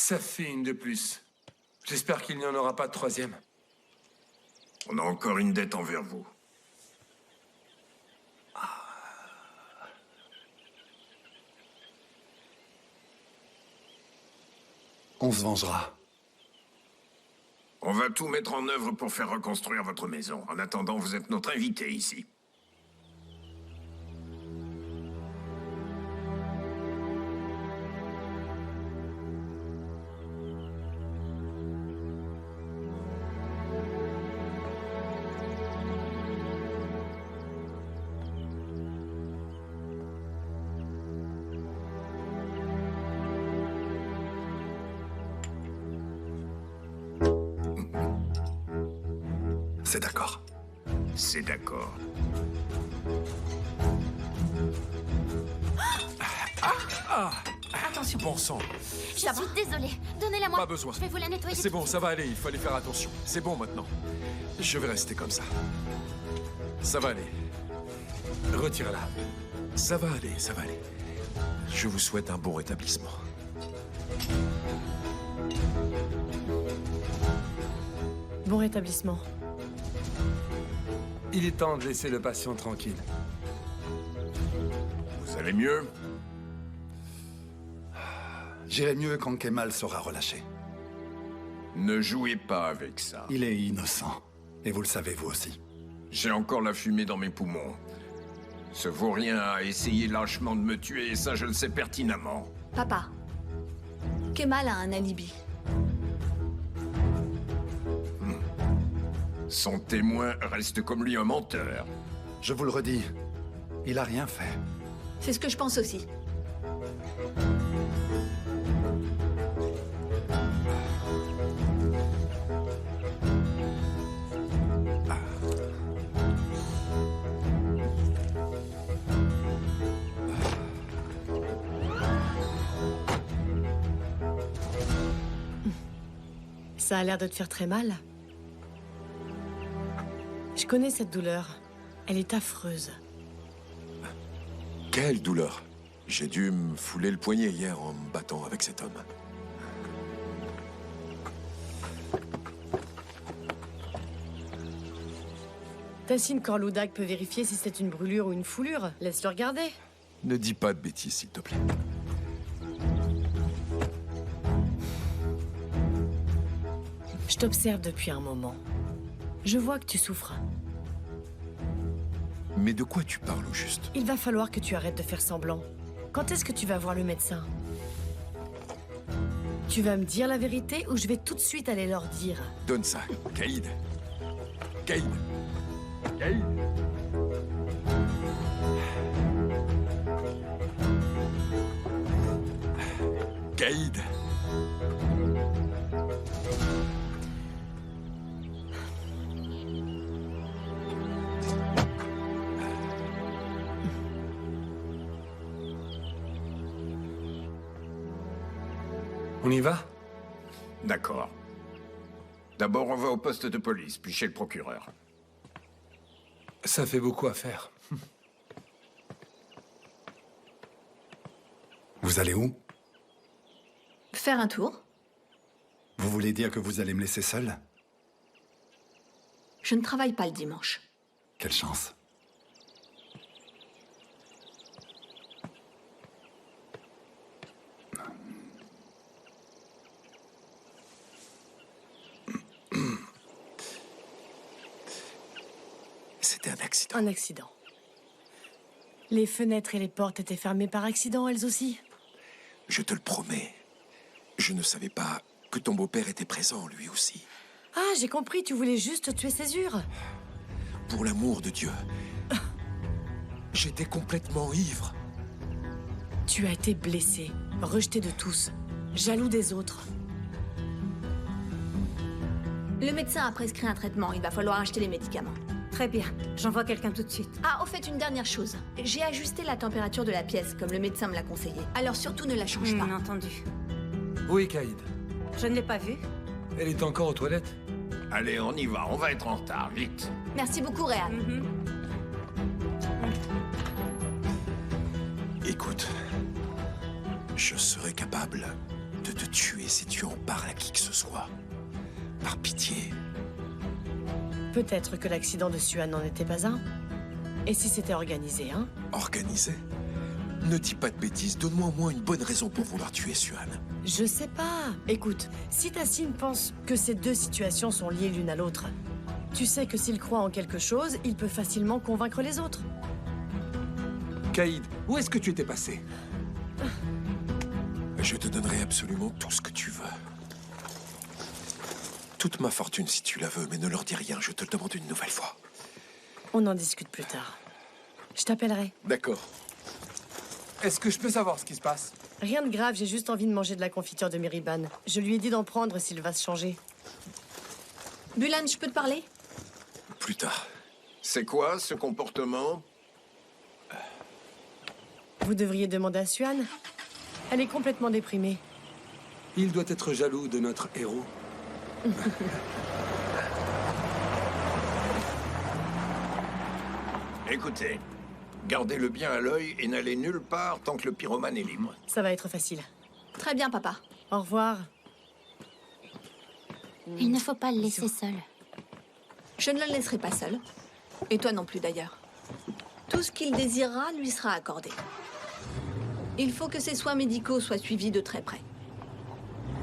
Ça fait une de plus. J'espère qu'il n'y en aura pas de troisième. On a encore une dette envers vous. On se vengera. On va tout mettre en œuvre pour faire reconstruire votre maison. En attendant, vous êtes notre invité ici. C'est d'accord. C'est d'accord. Attention. Bon sang, Je suis désolée. Donnez-la-moi. pas besoin. Je vais vous la nettoyer. C'est bon, ça va aller, il fallait faire attention. C'est bon maintenant. Je vais rester comme ça. Ça va aller. Retirez-la. Ça va aller, ça va aller. Je vous souhaite un bon rétablissement. Bon rétablissement. Il est temps de laisser le patient tranquille. Vous allez mieux? J'irai mieux quand Kemal sera relâché. Ne jouez pas avec ça. Il est innocent. Et vous le savez, vous aussi. J'ai encore la fumée dans mes poumons. Ce vaurien a essayé lâchement de me tuer, et ça je le sais pertinemment. Papa, Kemal a un alibi. Son témoin reste comme lui un menteur. Je vous le redis, il a rien fait. C'est ce que je pense aussi. Ça a l'air de te faire très mal. Je connais cette douleur. Elle est affreuse. Quelle douleur! J'ai dû me fouler le poignet hier en me battant avec cet homme. Tassine Corloudak peut vérifier si c'est une brûlure ou une foulure. Laisse-le regarder. Ne dis pas de bêtises, s'il te plaît. Je t'observe depuis un moment. Je vois que tu souffres. Mais de quoi tu parles au juste? Il va falloir que tu arrêtes de faire semblant. Quand est-ce que tu vas voir le médecin? Tu vas me dire la vérité ou je vais tout de suite aller leur dire? Donne ça, Caïd. Caïd. Caïd. Caïd. On y va? D'accord. D'abord, on va au poste de police, puis chez le procureur. Ça fait beaucoup à faire. Vous allez où? Faire un tour. Vous voulez dire que vous allez me laisser seul? Je ne travaille pas le dimanche. Quelle chance. C'était un accident. Un accident. Les fenêtres et les portes étaient fermées par accident, elles aussi. Je te le promets. Je ne savais pas que ton beau-père était présent, lui aussi. Ah, j'ai compris, tu voulais juste tuer Césure. Pour l'amour de Dieu. J'étais complètement ivre. Tu as été blessé, rejeté de tous, jaloux des autres. Le médecin a prescrit un traitement, il va falloir acheter les médicaments. Très bien, j'envoie quelqu'un tout de suite. Ah, au fait, une dernière chose. J'ai ajusté la température de la pièce, comme le médecin me l'a conseillé. Alors surtout, ne la change pas. Entendu. Oui, Caïd. Je ne l'ai pas vue. Elle est encore aux toilettes. Allez, on y va, on va être en retard, vite. Merci beaucoup, Réal. Écoute, je serais capable de te tuer si tu en parles à qui que ce soit. Par pitié. Peut-être que l'accident de Suan n'en était pas un. Et si c'était organisé, hein? Organisé? Ne dis pas de bêtises, donne-moi au moins une bonne raison pour vouloir tuer Suan. Je sais pas. Écoute, si Tassine pense que ces deux situations sont liées l'une à l'autre, tu sais que s'il croit en quelque chose, il peut facilement convaincre les autres. Caïd, où est-ce que tu étais passé? Je te donnerai absolument tout ce que tu veux. Toute ma fortune si tu la veux, mais ne leur dis rien, je te le demande une nouvelle fois. On en discute plus tard. Je t'appellerai. D'accord. Est-ce que je peux savoir ce qui se passe? Rien de grave, j'ai juste envie de manger de la confiture de Meriban. Je lui ai dit d'en prendre s'il va se changer. Bulan, je peux te parler? Plus tard. C'est quoi ce comportement? Vous devriez demander à Suan. Elle est complètement déprimée. Il doit être jaloux de notre héros. Écoutez, gardez-le bien à l'œil et n'allez nulle part tant que le pyromane est libre. Ça va être facile. Très bien, papa. Au revoir. Il ne faut pas le laisser seul. Je ne le laisserai pas seul. Et toi non plus, d'ailleurs. Tout ce qu'il désirera lui sera accordé. Il faut que ses soins médicaux soient suivis de très près.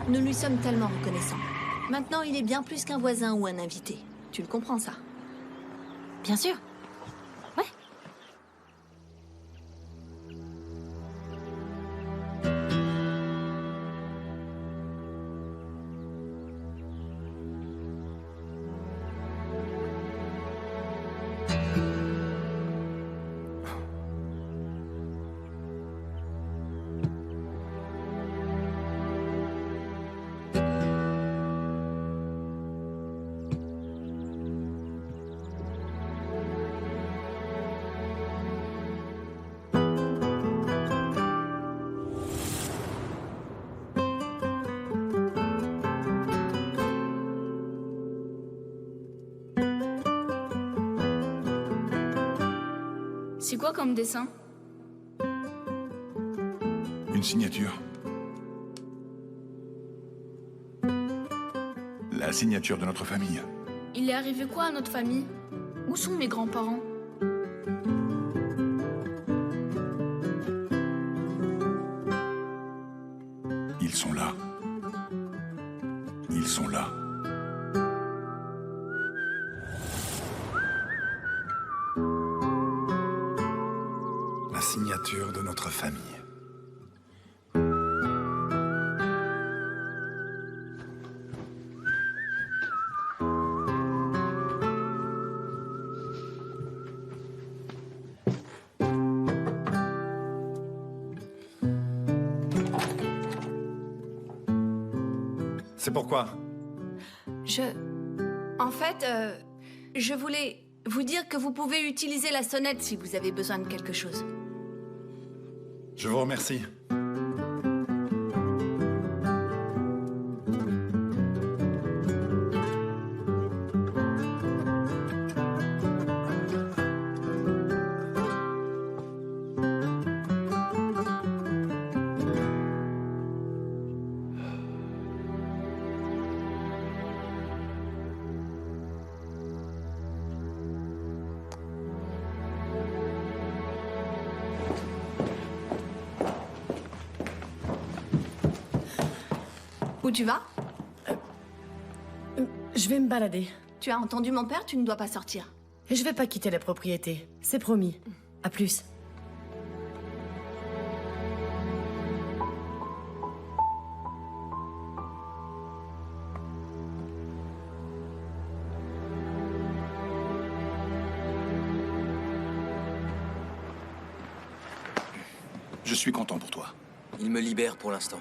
Nous lui sommes tellement reconnaissants. Maintenant, il est bien plus qu'un voisin ou un invité. Tu le comprends, ça? Bien sûr. Ouais. C'est quoi comme dessin? Une signature. La signature de notre famille. Il est arrivé quoi à notre famille? Où sont mes grands-parents? Ils sont là. Ils sont là. La signature de notre famille. C'est pourquoi? En fait, je voulais vous dire que vous pouvez utiliser la sonnette si vous avez besoin de quelque chose. Je vous remercie. Où tu vas? Je vais me balader. Tu as entendu mon père, tu ne dois pas sortir. Et je vais pas quitter la propriété. C'est promis. À plus. Je suis content pour toi. Il me libère pour l'instant.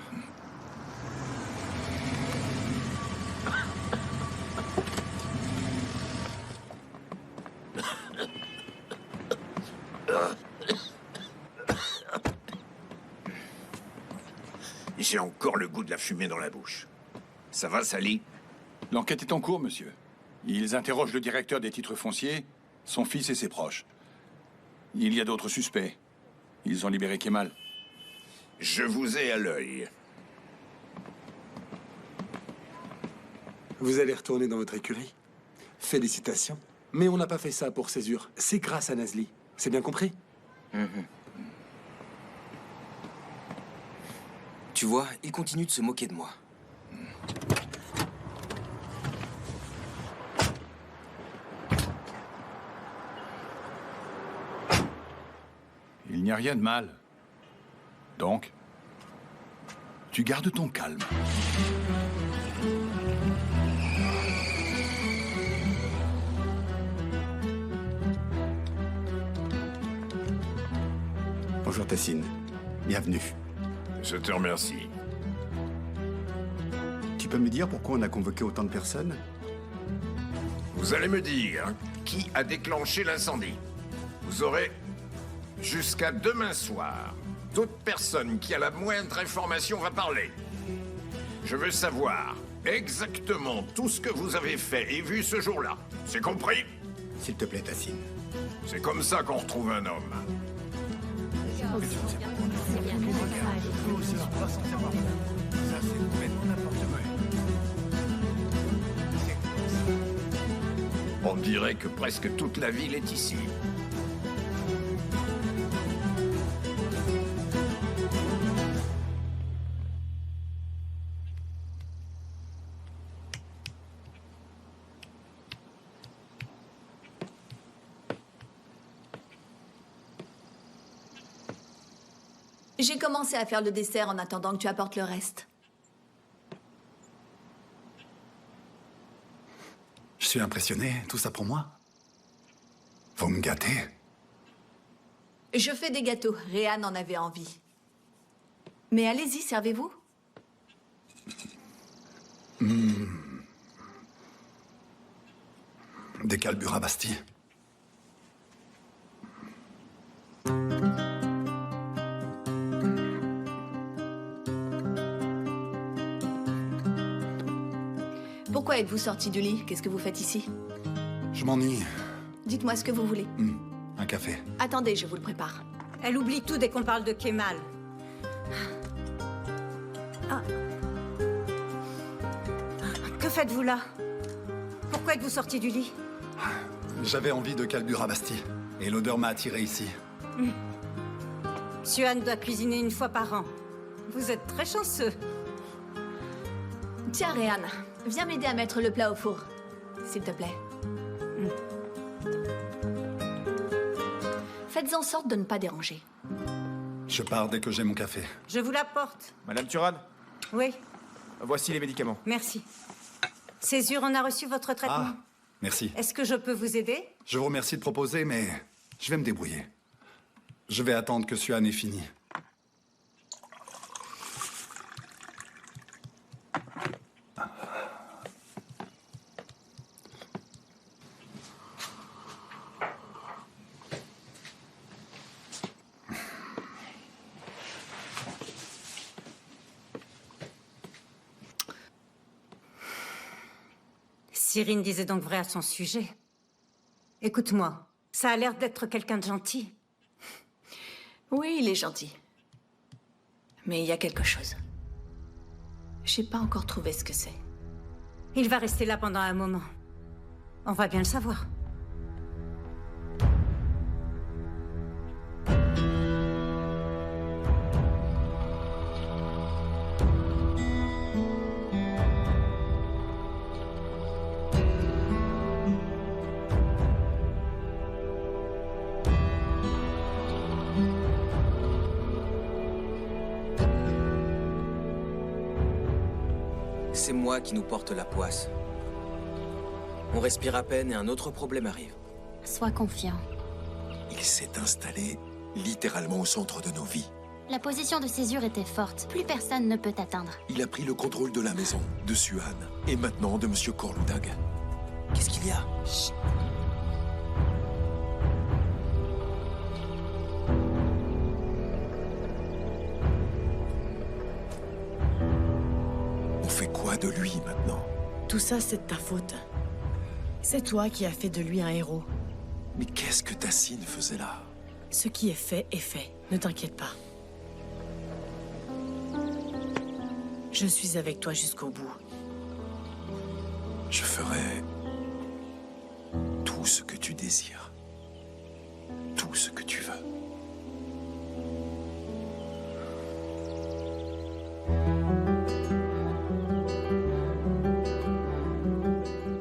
J'ai encore le goût de la fumée dans la bouche. Ça va, Sally? L'enquête est en cours, monsieur. Ils interrogent le directeur des titres fonciers, son fils et ses proches. Il y a d'autres suspects. Ils ont libéré Kemal. Je vous ai à l'œil. Vous allez retourner dans votre écurie. Félicitations. Mais on n'a pas fait ça pour Césure. C'est grâce à Nazli. C'est bien compris? Tu vois, il continue de se moquer de moi. Il n'y a rien de mal. Donc, tu gardes ton calme. Bonjour Tassine. Bienvenue. Je te remercie. Tu peux me dire pourquoi on a convoqué autant de personnes? Vous allez me dire qui a déclenché l'incendie. Vous aurez jusqu'à demain soir. Toute personne qui a la moindre information va parler. Je veux savoir exactement tout ce que vous avez fait et vu ce jour-là. C'est compris? S'il te plaît, Tassine. C'est comme ça qu'on retrouve un homme. On dirait que presque toute la ville est ici. J'ai commencé à faire le dessert en attendant que tu apportes le reste. Je suis impressionné. Tout ça pour moi? Vous me gâtez. Je fais des gâteaux. Réan en avait envie. Mais allez-y, servez-vous. Des Calburabasti. Pourquoi êtes-vous sorti du lit? Qu'est-ce que vous faites ici? Je m'ennuie. Dites-moi ce que vous voulez. Un café. Attendez, je vous le prépare. Elle oublie tout dès qu'on parle de Kemal. Ah. Que faites-vous là? Pourquoi êtes-vous sorti du lit? J'avais envie de Calburabasti. Et l'odeur m'a attiré ici. Suhan doit cuisiner une fois par an. Vous êtes très chanceux. Tiens, Réan, viens m'aider à mettre le plat au four, s'il te plaît. Faites en sorte de ne pas déranger. Je pars dès que j'ai mon café. Je vous l'apporte. Madame Turan, Oui, voici les médicaments. merci. Césure, on a reçu votre traitement. Ah, merci. Est-ce que je peux vous aider? Je vous remercie de proposer, mais je vais me débrouiller. Je vais attendre que Suhan ait fini. Cyrine disait donc vrai à son sujet. Écoute-moi, ça a l'air d'être quelqu'un de gentil. Oui, il est gentil. Mais il y a quelque chose. J'ai pas encore trouvé ce que c'est. Il va rester là pendant un moment. On va bien le savoir. C'est moi qui nous porte la poisse. On respire à peine et un autre problème arrive. Sois confiant. Il s'est installé littéralement au centre de nos vies. La position de Césure était forte. Plus personne ne peut t'atteindre. Il a pris le contrôle de la maison, de Suhan, et maintenant de Monsieur Korludag. Qu'est-ce qu'il y a? Chut. On fait quoi de lui maintenant? Tout ça, c'est de ta faute. C'est toi qui as fait de lui un héros. Mais qu'est-ce que Tassine faisait là? Ce qui est fait est fait. Ne t'inquiète pas. Je suis avec toi jusqu'au bout. Je ferai tout ce que tu désires. Tout ce que tu veux.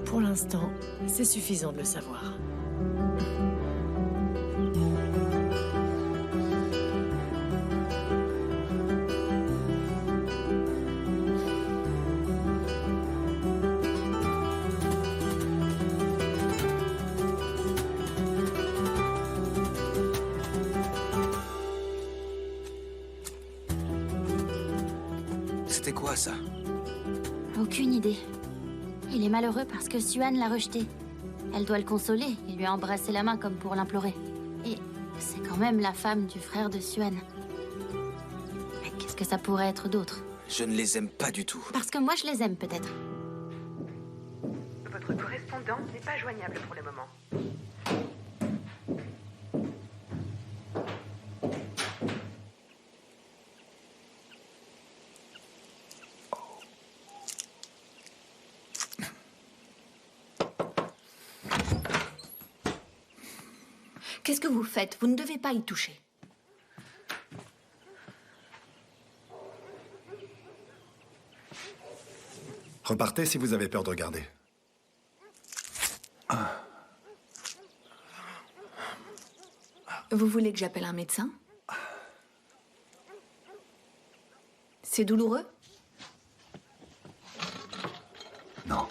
Pour l'instant, c'est suffisant de le savoir. C'était quoi, ça? Aucune idée. Il est malheureux parce que Suan l'a rejeté. Elle doit le consoler et lui embrasser la main comme pour l'implorer. Et c'est quand même la femme du frère de Suan. Mais qu'est-ce que ça pourrait être d'autre? Je ne les aime pas du tout. Parce que moi je les aime peut-être. Votre correspondant n'est pas joignable pour le moment. Qu'est-ce que vous faites? Vous ne devez pas y toucher. Repartez si vous avez peur de regarder. Vous voulez que j'appelle un médecin? C'est douloureux? Non.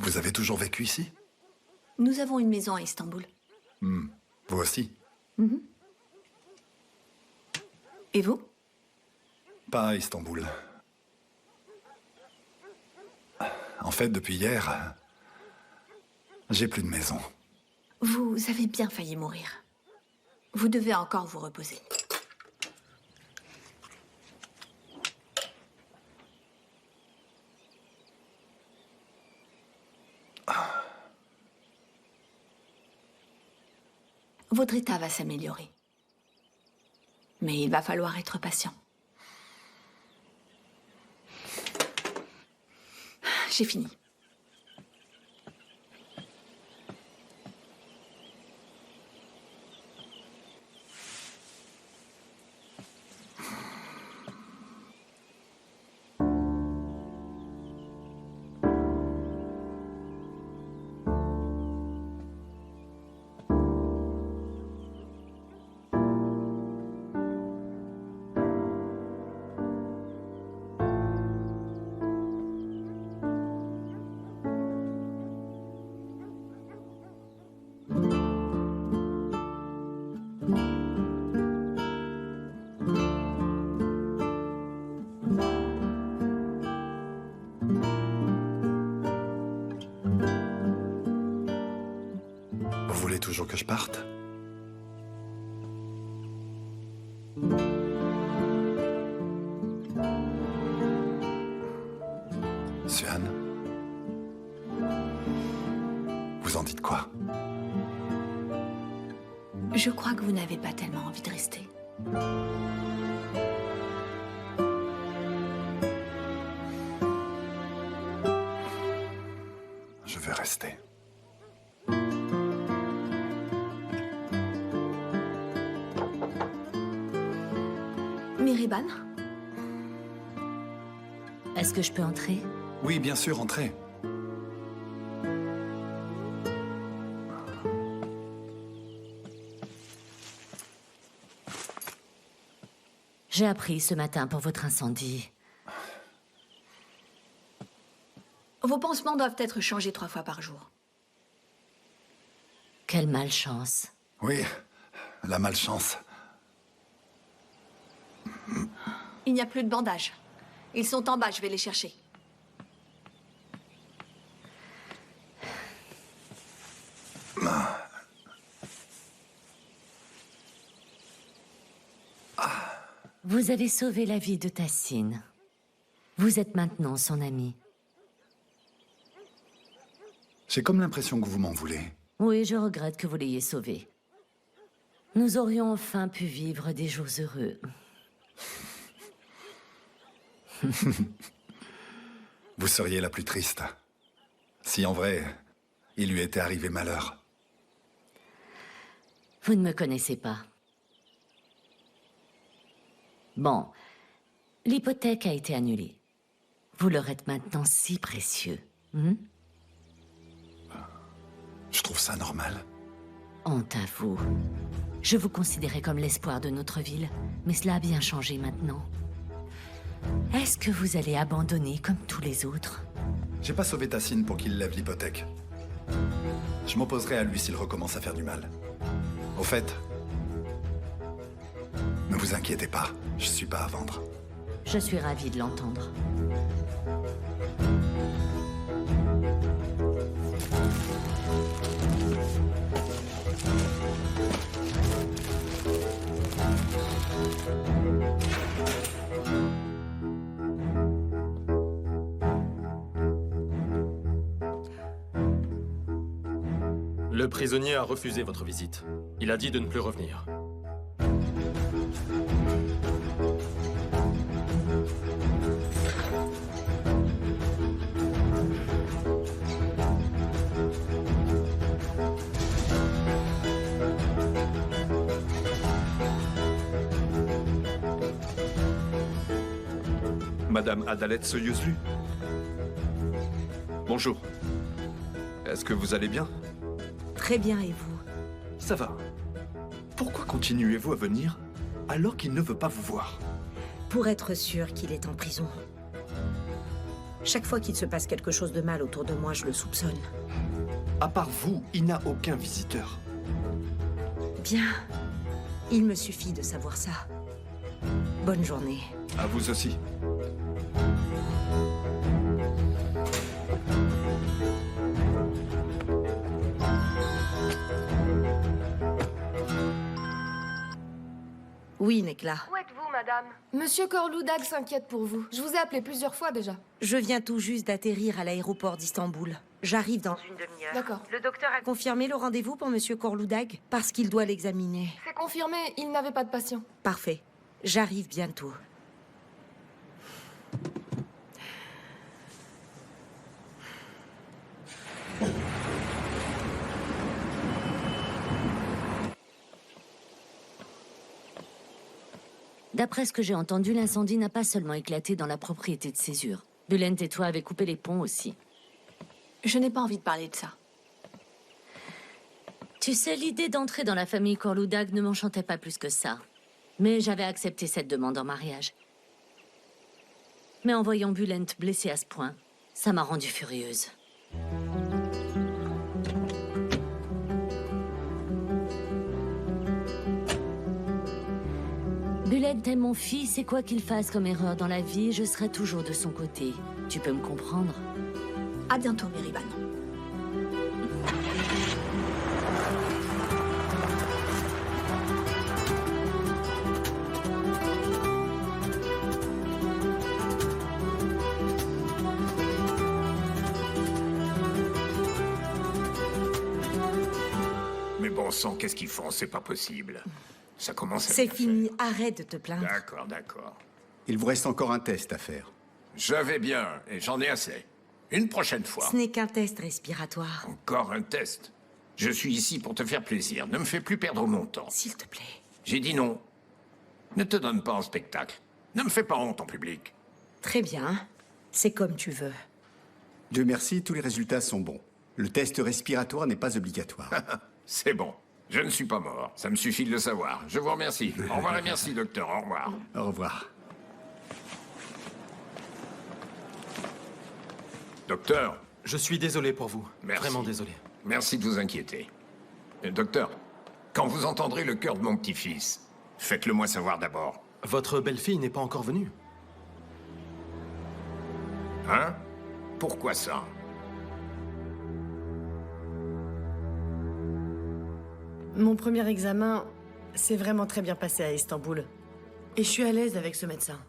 Vous avez toujours vécu ici? Nous avons une maison à Istanbul. Vous aussi? Et vous? Pas à Istanbul. En fait, depuis hier, j'ai plus de maison. Vous avez bien failli mourir. Vous devez encore vous reposer. Votre état va s'améliorer. Mais il va falloir être patient. J'ai fini. Vous voulez toujours que je parte? Suan? Vous en dites quoi? Je crois que vous n'avez pas tellement envie de rester. Je vais rester. Mihriban? Est-ce que je peux entrer? Oui, bien sûr, entrez. J'ai appris ce matin pour votre incendie. Vos pansements doivent être changés 3 fois par jour. Quelle malchance. Oui, la malchance. Il n'y a plus de bandages. Ils sont en bas, je vais les chercher. Vous avez sauvé la vie de Tassine. Vous êtes maintenant son ami. J'ai comme l'impression que vous m'en voulez. Oui, je regrette que vous l'ayez sauvé. Nous aurions enfin pu vivre des jours heureux. Vous seriez la plus triste. Si en vrai, il lui était arrivé malheur. Vous ne me connaissez pas. Bon, l'hypothèque a été annulée. Vous leur êtes maintenant si précieux. Je trouve ça normal. Honte à vous. Je vous considérais comme l'espoir de notre ville, mais cela a bien changé maintenant. Est-ce que vous allez abandonner comme tous les autres? J'ai pas sauvé Tassine pour qu'il lève l'hypothèque. Je m'opposerai à lui s'il recommence à faire du mal. Au fait, ne vous inquiétez pas, je suis pas à vendre. Je suis ravie de l'entendre. Le prisonnier a refusé votre visite. Il a dit de ne plus revenir. Madame Adalette Soyuzlu. Bonjour. Est-ce que vous allez bien? Très bien, et vous? Ça va. Pourquoi continuez-vous à venir alors qu'il ne veut pas vous voir? Pour être sûr qu'il est en prison. Chaque fois qu'il se passe quelque chose de mal autour de moi, je le soupçonne. À part vous, il n'a aucun visiteur. Bien. Il me suffit de savoir ça. Bonne journée. À vous aussi. Oui, Nekla. Où êtes-vous, madame? Monsieur Korloudag s'inquiète pour vous. Je vous ai appelé plusieurs fois déjà. Je viens tout juste d'atterrir à l'aéroport d'Istanbul. J'arrive dans une demi-heure. D'accord. Le docteur a confirmé le rendez-vous pour Monsieur Korloudag parce qu'il doit l'examiner. C'est confirmé, il n'avait pas de patient. Parfait. J'arrive bientôt. D'après ce que j'ai entendu, l'incendie n'a pas seulement éclaté dans la propriété de Césure. Bulent et toi avez coupé les ponts aussi. Je n'ai pas envie de parler de ça. Tu sais, l'idée d'entrer dans la famille Korloudag ne m'enchantait pas plus que ça. Mais j'avais accepté cette demande en mariage. Mais en voyant Bulent blessée à ce point, ça m'a rendue furieuse. Bulent est mon fils et quoi qu'il fasse comme erreur dans la vie, je serai toujours de son côté. Tu peux me comprendre? À bientôt, Meriban. Mais bon sang, qu'est-ce qu'ils font? C'est pas possible. Ça commence à... C'est fini, arrête de te plaindre. D'accord, d'accord. Il vous reste encore un test à faire. J'avais bien, et j'en ai assez. Une prochaine fois. Ce n'est qu'un test respiratoire. Encore un test. Je suis ici pour te faire plaisir. Ne me fais plus perdre mon temps. S'il te plaît. J'ai dit non. Ne te donne pas en spectacle. Ne me fais pas honte en public. Très bien. C'est comme tu veux. Dieu merci, tous les résultats sont bons. Le test respiratoire n'est pas obligatoire. C'est bon. Je ne suis pas mort. Ça me suffit de le savoir. Je vous remercie. Au revoir et merci, docteur. Au revoir. Au revoir. Docteur. Je suis désolé pour vous. Merci. Vraiment désolé. Merci de vous inquiéter. Docteur, quand vous entendrez le cœur de mon petit-fils, faites-le moi savoir d'abord. Votre belle-fille n'est pas encore venue. Hein? Pourquoi ça? Mon premier examen s'est vraiment très bien passé à Istanbul. Et je suis à l'aise avec ce médecin.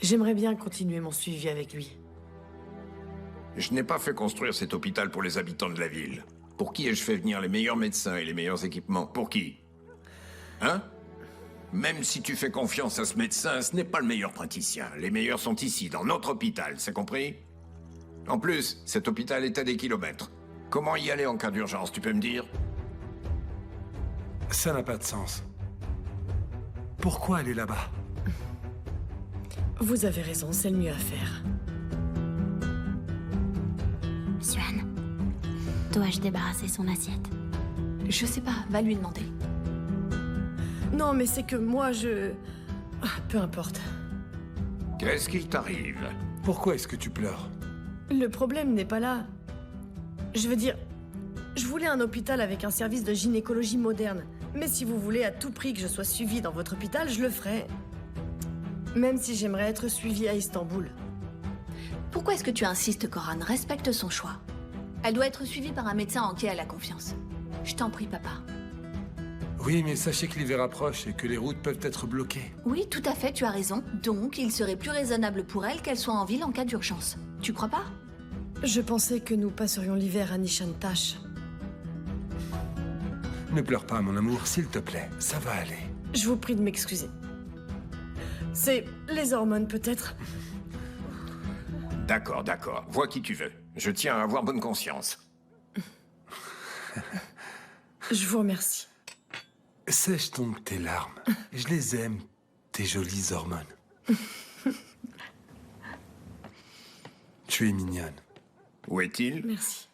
J'aimerais bien continuer mon suivi avec lui. Je n'ai pas fait construire cet hôpital pour les habitants de la ville. Pour qui ai-je fait venir les meilleurs médecins et les meilleurs équipements? Pour qui? Hein? Même si tu fais confiance à ce médecin, ce n'est pas le meilleur praticien. Les meilleurs sont ici, dans notre hôpital, c'est compris? En plus, cet hôpital est à des kilomètres. Comment y aller en cas d'urgence, tu peux me dire? Ça n'a pas de sens. Pourquoi aller là-bas? Vous avez raison, c'est le mieux à faire. Suan, dois-je débarrasser son assiette? Je sais pas, va lui demander. Non, mais c'est que moi, je... Ah, peu importe. Qu'est-ce qu'il t'arrive? Pourquoi est-ce que tu pleures? Le problème n'est pas là. Je veux dire, je voulais un hôpital avec un service de gynécologie moderne. Mais si vous voulez à tout prix que je sois suivie dans votre hôpital, je le ferai. Même si j'aimerais être suivie à Istanbul. Pourquoi est-ce que tu insistes, Coran? Respecte son choix. Elle doit être suivie par un médecin en qui elle a confiance. Je t'en prie, papa. Oui, mais sachez que l'hiver approche et que les routes peuvent être bloquées. Oui, tout à fait, tu as raison. Donc, il serait plus raisonnable pour elle qu'elle soit en ville en cas d'urgence. Tu crois pas? Je pensais que nous passerions l'hiver à Nishantash. Ne pleure pas, mon amour, s'il te plaît. Ça va aller. Je vous prie de m'excuser. C'est les hormones, peut-être. D'accord, d'accord. Vois qui tu veux. Je tiens à avoir bonne conscience. Je vous remercie. Sèche donc tes larmes. Je les aime, tes jolies hormones. Tu es mignonne. Où est-il? Merci.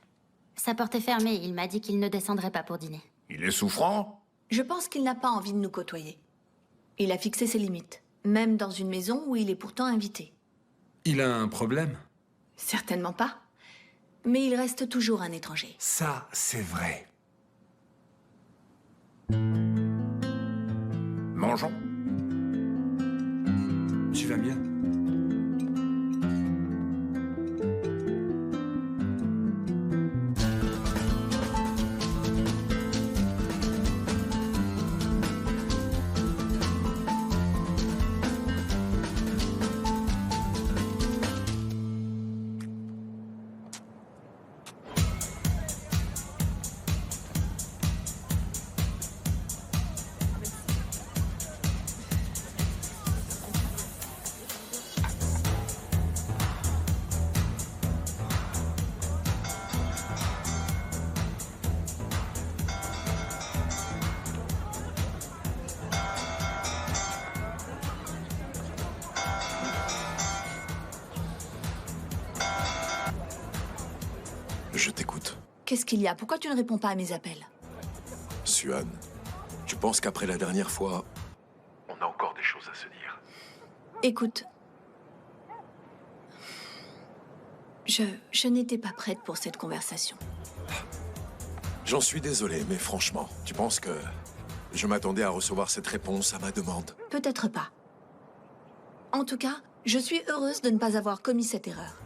Sa porte est fermée, il m'a dit qu'il ne descendrait pas pour dîner. Il est souffrant? Je pense qu'il n'a pas envie de nous côtoyer. Il a fixé ses limites, même dans une maison où il est pourtant invité. Il a un problème? Certainement pas. Mais il reste toujours un étranger. Ça, c'est vrai. Mangeons. Tu vas bien? Je t'écoute. Qu'est-ce qu'il y a? Pourquoi tu ne réponds pas à mes appels? Suan, tu penses qu'après la dernière fois, on a encore des choses à se dire? Écoute. Je n'étais pas prête pour cette conversation. J'en suis désolé, mais franchement, tu penses que je m'attendais à recevoir cette réponse à ma demande? Peut-être pas. En tout cas, je suis heureuse de ne pas avoir commis cette erreur.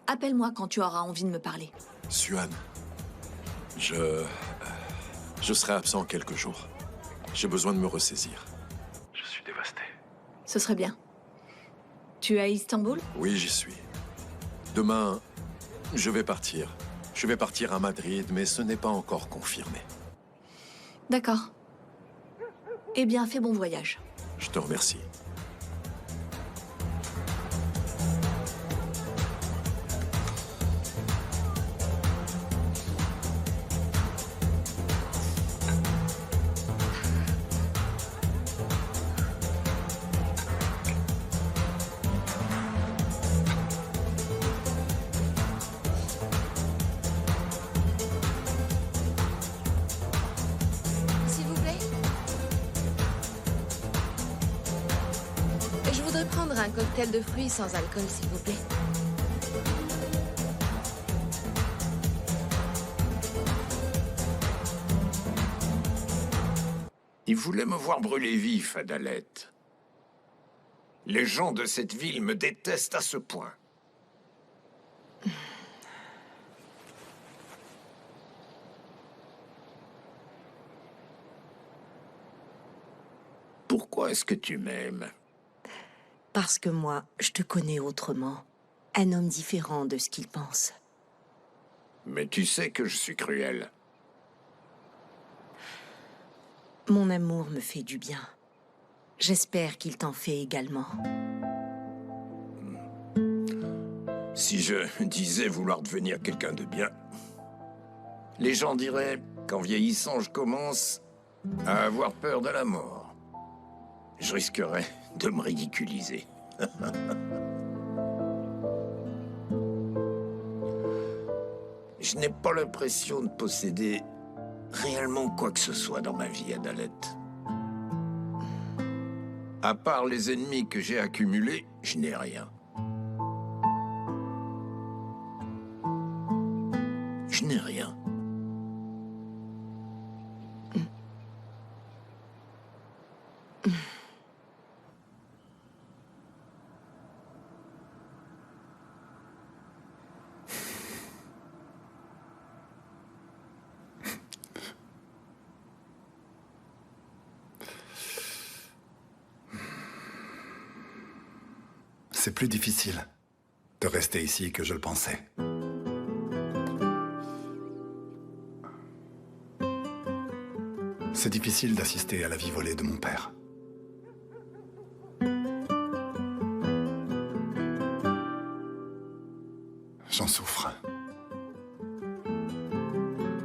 Appelle-moi quand tu auras envie de me parler. Suan, je serai absent quelques jours. J'ai besoin de me ressaisir. Je suis dévasté. Ce serait bien. Tu es à Istanbul? Oui, j'y suis. Demain, je vais partir. Je vais partir à Madrid, mais ce n'est pas encore confirmé. D'accord. Eh bien, fais bon voyage. Je te remercie. S'il vous plaît. Je voudrais prendre un cocktail de fruits sans alcool, s'il vous plaît. Il voulait me voir brûler vif, Adalet. Les gens de cette ville me détestent à ce point. Pourquoi est-ce que tu m'aimes? Parce que moi, je te connais autrement. Un homme différent de ce qu'il pense. Mais tu sais que je suis cruel. Mon amour me fait du bien. J'espère qu'il t'en fait également. Si je disais vouloir devenir quelqu'un de bien, les gens diraient qu'en vieillissant, je commence à avoir peur de la mort. Je risquerais de me ridiculiser. Je n'ai pas l'impression de posséder réellement quoi que ce soit dans ma vie, Adalette. À part les ennemis que j'ai accumulés, je n'ai rien. Je n'ai rien. C'est plus difficile de rester ici que je le pensais. C'est difficile d'assister à la vie volée de mon père. J'en souffre.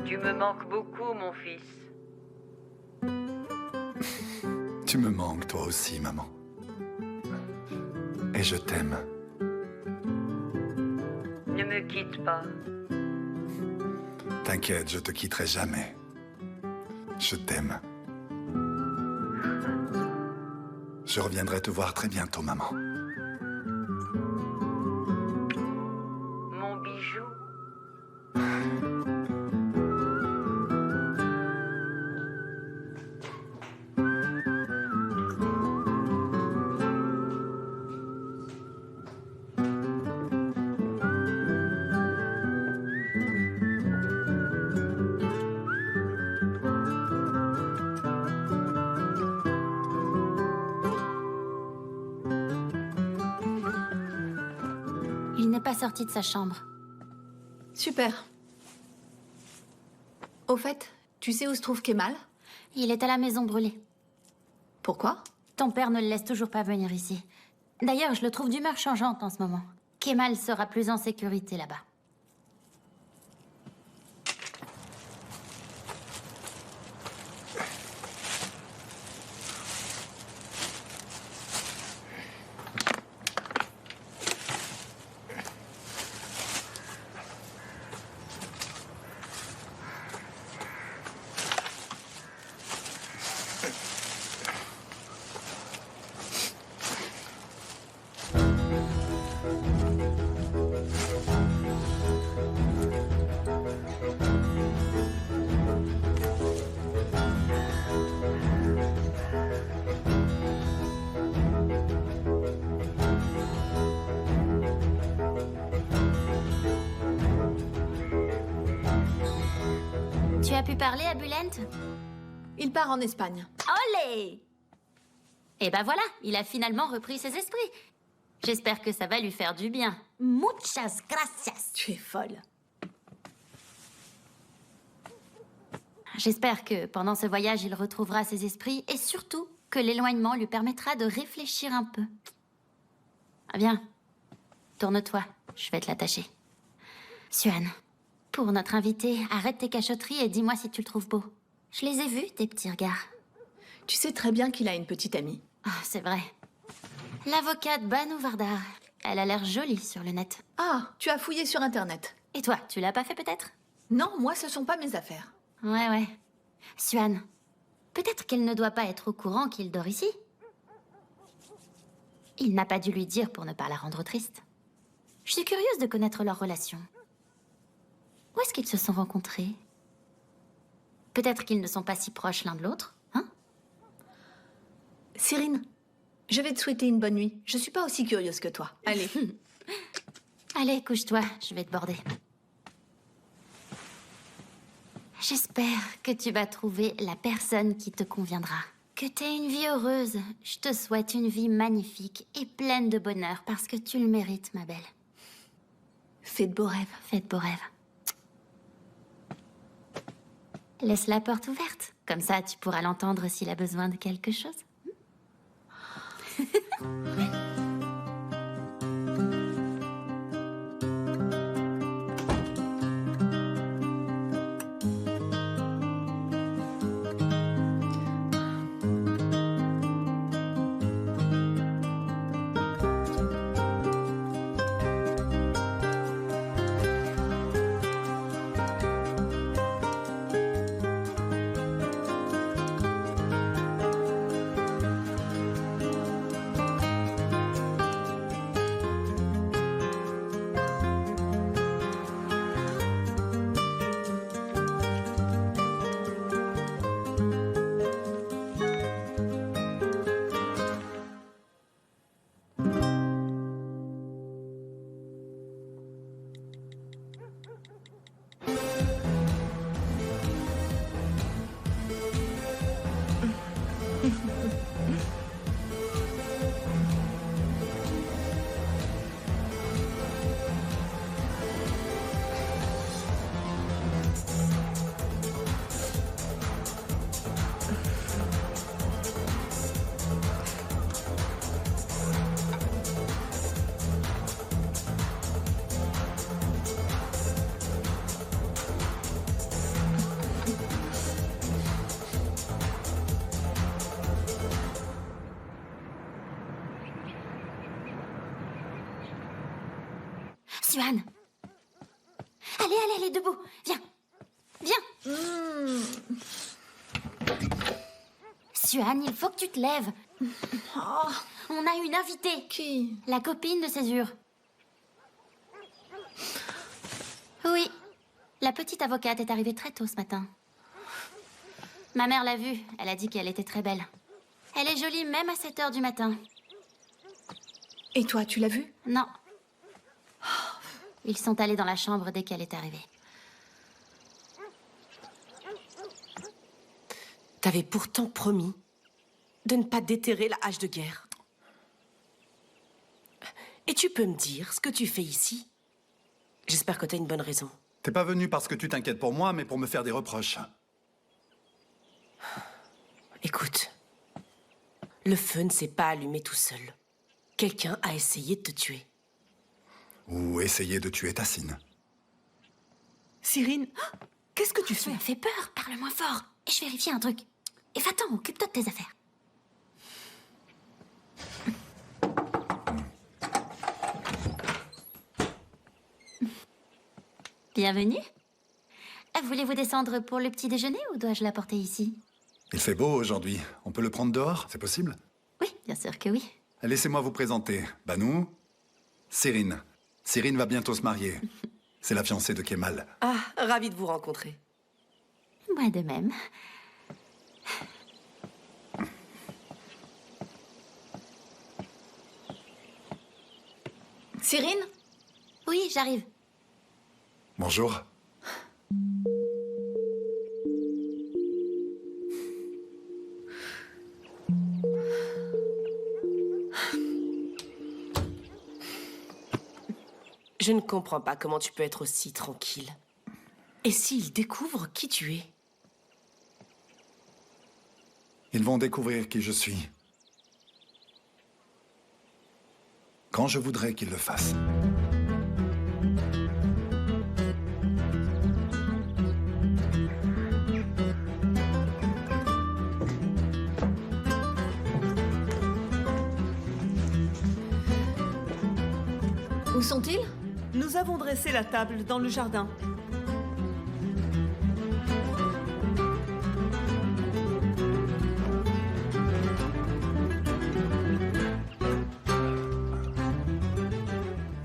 Tu me manques beaucoup, mon fils. Tu me manques toi aussi, maman. Et je t'aime. Ne me quitte pas. T'inquiète, je te quitterai jamais. Je t'aime. Je reviendrai te voir très bientôt, maman. Mon bijou. Il n'est pas sorti de sa chambre. Super. Au fait, tu sais où se trouve Kemal? Il est à la maison brûlée. Pourquoi? Ton père ne le laisse toujours pas venir ici. D'ailleurs, je le trouve d'humeur changeante en ce moment. Kemal sera plus en sécurité là-bas. Tu as pu parler à Bulent? Il part en Espagne. Olé! Et ben voilà, il a finalement repris ses esprits. J'espère que ça va lui faire du bien. Muchas gracias. Tu es folle. J'espère que pendant ce voyage, il retrouvera ses esprits et surtout que l'éloignement lui permettra de réfléchir un peu. Ah bien, tourne-toi, je vais te l'attacher. Suan, pour notre invité, arrête tes cachotteries et dis-moi si tu le trouves beau. Je les ai vus, tes petits regards. Tu sais très bien qu'il a une petite amie. Ah, c'est vrai. L'avocate Banu Vardar. Elle a l'air jolie sur le net. Ah, tu as fouillé sur Internet. Et toi, tu l'as pas fait peut-être? Non, moi, ce sont pas mes affaires. Ouais. Suan, peut-être qu'elle ne doit pas être au courant qu'il dort ici. Il n'a pas dû lui dire pour ne pas la rendre triste. Je suis curieuse de connaître leur relation. Où est-ce qu'ils se sont rencontrés? Peut-être qu'ils ne sont pas si proches l'un de l'autre, hein? Cyrine, je vais te souhaiter une bonne nuit. Je suis pas aussi curieuse que toi. Allez. Allez, couche-toi, je vais te border. J'espère que tu vas trouver la personne qui te conviendra. Que t'aies une vie heureuse. Je te souhaite une vie magnifique et pleine de bonheur parce que tu le mérites, ma belle. Fais de beaux rêves. Fais de beaux rêves. Laisse la porte ouverte. Comme ça, tu pourras l'entendre s'il a besoin de quelque chose. Suan. Allez, debout. Viens. Suan, il faut que tu te lèves. Oh, on a une invitée. Qui? La copine de Césure. Oui. La petite avocate est arrivée très tôt ce matin. Ma mère l'a vue. Elle a dit qu'elle était très belle. Elle est jolie même à 7 heures du matin. Et toi, tu l'as vue? Non. Ils sont allés dans la chambre dès qu'elle est arrivée. T'avais pourtant promis de ne pas déterrer la hache de guerre. Et tu peux me dire ce que tu fais ici? J'espère que t'as une bonne raison. T'es pas venu parce que tu t'inquiètes pour moi, mais pour me faire des reproches. Écoute, le feu ne s'est pas allumé tout seul. Quelqu'un a essayé de te tuer. Ou essayer de tuer Tassine. Cyrine, qu'est-ce que tu Tu fais? me fais peur, parle moins fort. Et je vérifie un truc. Et va-t'en, occupe-toi de tes affaires. Bienvenue. Voulez-vous descendre pour le petit déjeuner ou dois-je l'apporter ici? Il fait beau aujourd'hui. On peut le prendre dehors, c'est possible? Oui, bien sûr que oui. Laissez-moi vous présenter. Banou, Cyrine. Cyrine va bientôt se marier. C'est la fiancée de Kemal. Ah, ravie de vous rencontrer. Moi de même. Cyrine? Oui, j'arrive. Bonjour. Je ne comprends pas comment tu peux être aussi tranquille. Et s'ils découvrent qui tu es? Ils vont découvrir qui je suis. Quand je voudrais qu'ils le fassent. Où sont-ils? Nous avons dressé la table dans le jardin.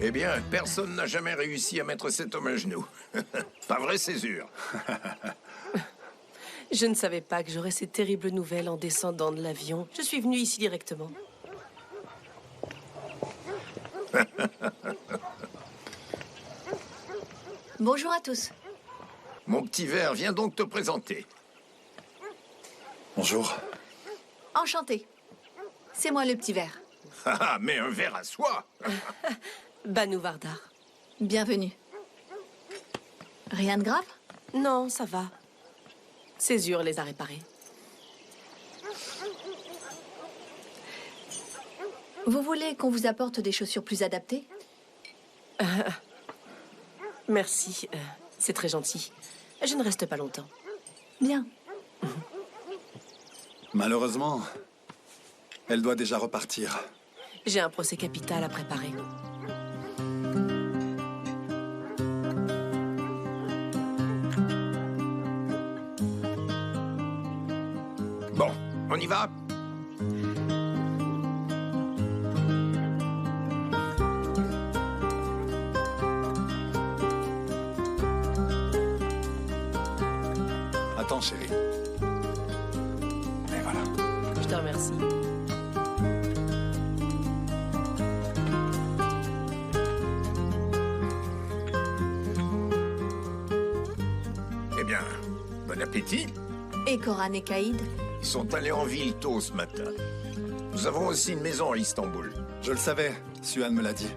Eh bien, personne n'a jamais réussi à mettre cet homme à genoux. Pas vrai, Césure? Je ne savais pas que j'aurais ces terribles nouvelles en descendant de l'avion. Je suis venue ici directement. Bonjour à tous. Mon petit verre, viens donc te présenter. Bonjour. Enchantée. C'est moi le petit verre. Ah, mais un verre à soi. Banu Vardar. Bienvenue. Rien de grave? Non, ça va. Césure les a réparés. Vous voulez qu'on vous apporte des chaussures plus adaptées? Merci, c'est très gentil. Je ne reste pas longtemps. Bien. Malheureusement, elle doit déjà repartir. J'ai un procès capital à préparer. Bon, on y va? Attends, chérie. Et voilà. Je te remercie. Eh bien, bon appétit. Et Koran et Kaïd? Ils sont allés en ville tôt ce matin. Nous avons aussi une maison à Istanbul. Je le savais, Suhan me l'a dit.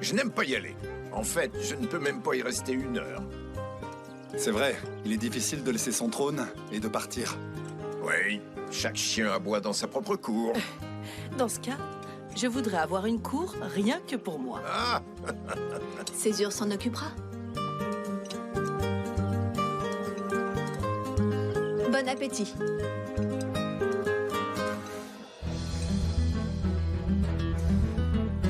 Je n'aime pas y aller. En fait, je ne peux même pas y rester 1 heure. C'est vrai, il est difficile de laisser son trône et de partir. Oui, chaque chien aboie dans sa propre cour. Dans ce cas, je voudrais avoir une cour rien que pour moi. Ah. Césure s'en occupera. Bon appétit.